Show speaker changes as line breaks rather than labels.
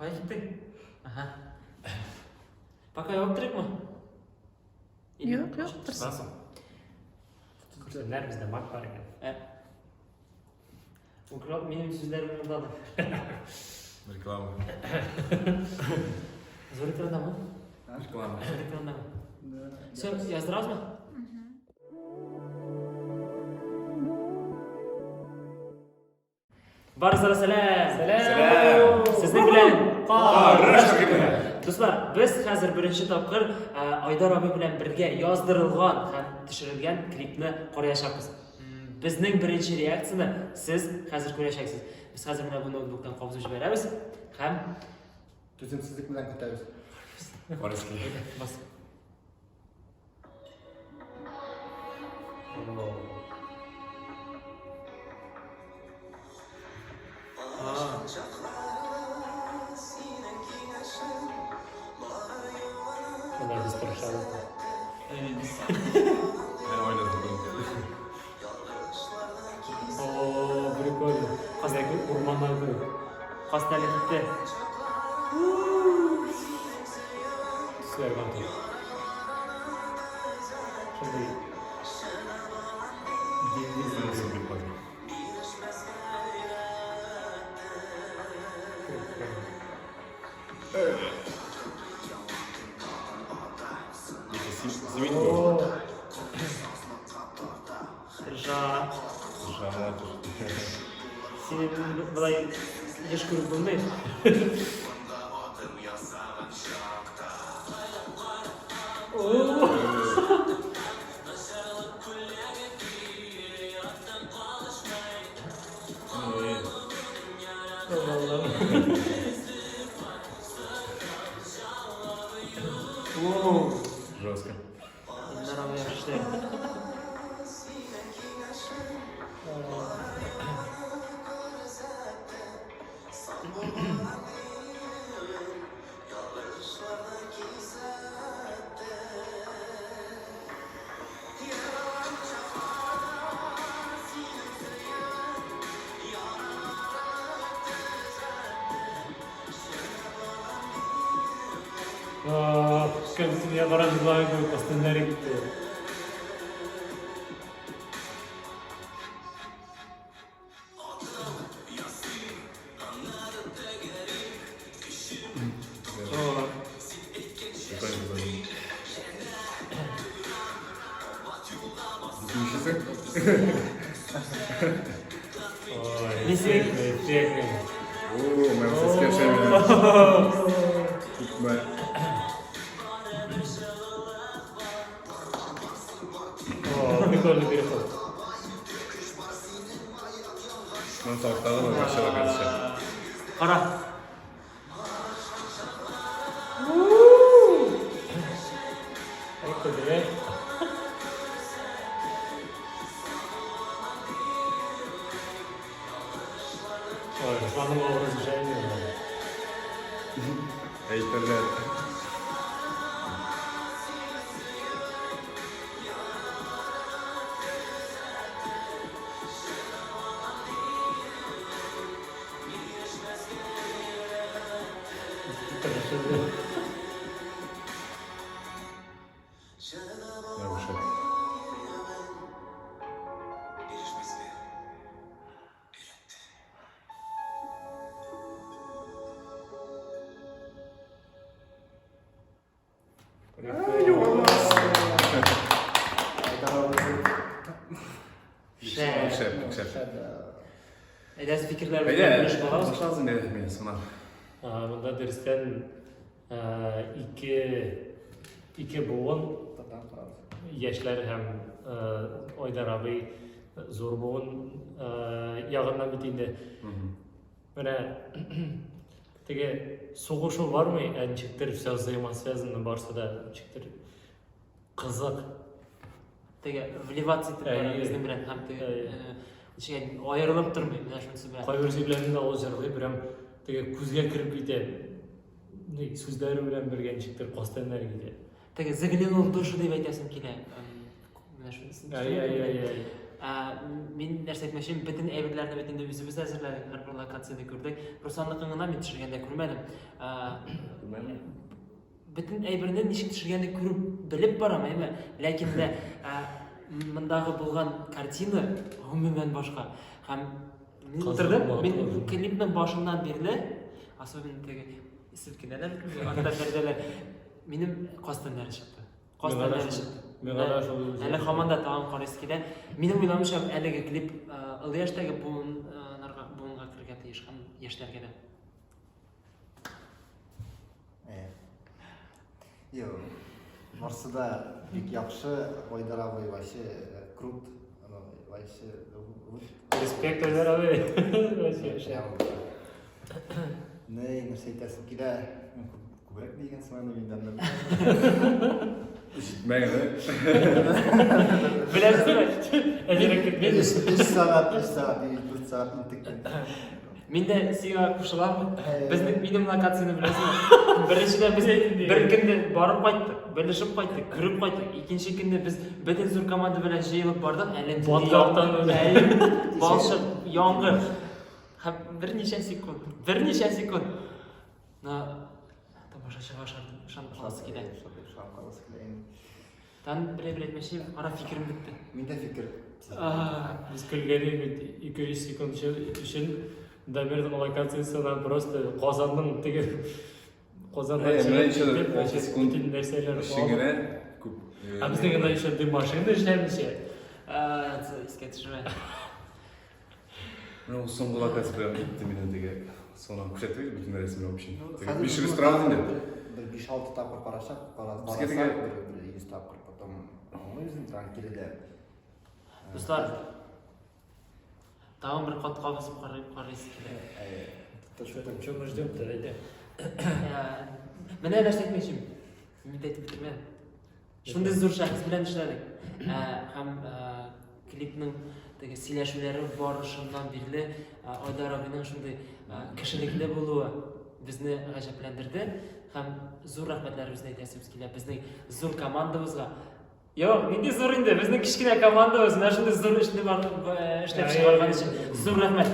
Kaya gittin? Aha. Bak yok direkt mi?
Yok yok.
Nasıl?
Kurslar bizde mak var ya.
Bu kral benim sözlerim burada da.
Reklama.
Zor ekranda mı?
Reklama.
Zor ekranda mı? Sen yazdıraz mı? Barızlara selam.
Selam.
Sizden bilen.
Rashid.
Dostlar, biz hazır birinci tapqir Aydar abi bilan birga yozdirilgan ham tushirilgan klipni ko'rayapmiz. Bizning birinchi reaksiyani siz hozir ko'rayapsiz. Biz hozir mana bu notebookdan qobuz beramiz. Ham
Tüzümsüzlük bilen kutarız.
Orası.
bas.
Bunlar biz konuşalım.
Ben oynadım.
Ooo прикольно. Қазіргі орманlarda.
Hastalıkta.
Түсер қанту. Şimdi
Nasıl bir bak. Зимит mi?
Rıza.
Жаматır.
Senin bulay yaş grubu bulmayın.
Жестко.
Bunlar ama yapıştı.
Kendisine barandılar gibi pastanelere gitti.
Прикольно. Düşünsün.
Ой,
Nesi?
техник.
Oo, ben ses geçemiyorum. Tutma.
О, прикольный переход.
Şunu taktalım mı? Başa karışacak.
Kara.
Это direkt. Ой, заново разрешение.
Heyterler. Ne bu şey? Şef.
Edez fikirler
Beyler,
bilen boğaz.
başlazım ne etmeyesin lan.
Bunda dersten iki boğun yaşlar hem Aydar abi zor boğun yağından bittiğinde böyle tege soğuşu var mı? Yani çıktır взаимосвязанный barsa da çıktır kızık.
Tege vlivat ettirip bizden bilen ham şey ayrılıp durmayın. Mana shunisi bilan.
Kayversiyonlarını da olacaklar. Bir hem tege kuzga kirib ketadi. So'zlari bilan birga çıktır qostanlar gidiyor.
Tege zaglянул в душу deb aytasim kelar. Mana shunisi.
Ay.
Мен нәрсе айтмақшымын, бүтін әйбірлерді бетінде өзіміз әзірледік, әрбір локацияда көрдік. Русанлықыңына мен түсіргенде көрмедім. Бүтін әйбірінен нешік түсіргенде көріп біліп барам, ләкин де мындағы болған картина ғұмумен башқа. Мен клиптің башынан берлі, особенно теге сілкінелер, ақтап берделер, менің қостан нәрі шықты. Әлі қаманда тағым қарайсы келе. Менің ойламышам әлігі клип ылияштағы буынға кіргенде ештер келе.
Марсыда бек яқшы, Айдар абай вообще крут. Вообще...
Респект Айдар абай.
Нәрсе айтасың келе, көбірек деген сыманы менден.
Жетмеген,
Білесіз бай?
3 сағат, 4 сағат интікпен.
Мен де сыйға қушыламын. Менің локацияны білесің. Біріншіден біз бір күнде барып қайттық, білішіп қайттық, көріп қайттық. Екінші күнде біз бүтін зор команда білен жиылып бардық. Балшық, яңғыр. Бірнеше секунд. Тамаша шыға шан қаласы келе. Тан бір етмеші, ара фикірім бітті.
Менде фикір.
Біз күлгені 2-3 секунд үшін Дамирдің локациясынан просто Қозанның тегі Қозанның бүтін нәрселер
Кішігіне көп.
Біздің ғана еще дым машина ішеміз ше.
Еске түсірме.
Мен осы соңғы локация прям бітті менен теге. Соны күшеттік бүтін рәсімі общем. 5 ресторан дейін.
Бір 5-6 тапқыр қарасақ, бір 100 тапқыр, потом өзің келеді.
Достар, тағын бір қат қағызып қарайсы келе.
Чөмір ждем тұрайды.
Міне нәрсе айтмекшім. Мен айтып бітірмедім. Шындай зор шәкіз білен ішіледік. Хам клипнің сөйләшулері бар шыннан берлі Айдар абайның шындай кішілікті болуы бізді ғажапландырды. Хам зор рахметлерімізді айтасымыз келе. Біздің зор командамызға. Yok, менде зор енді. Біздің кішкене командамыз. Мен шындай зор ішлеп шығарған үшін. Зор рахмет.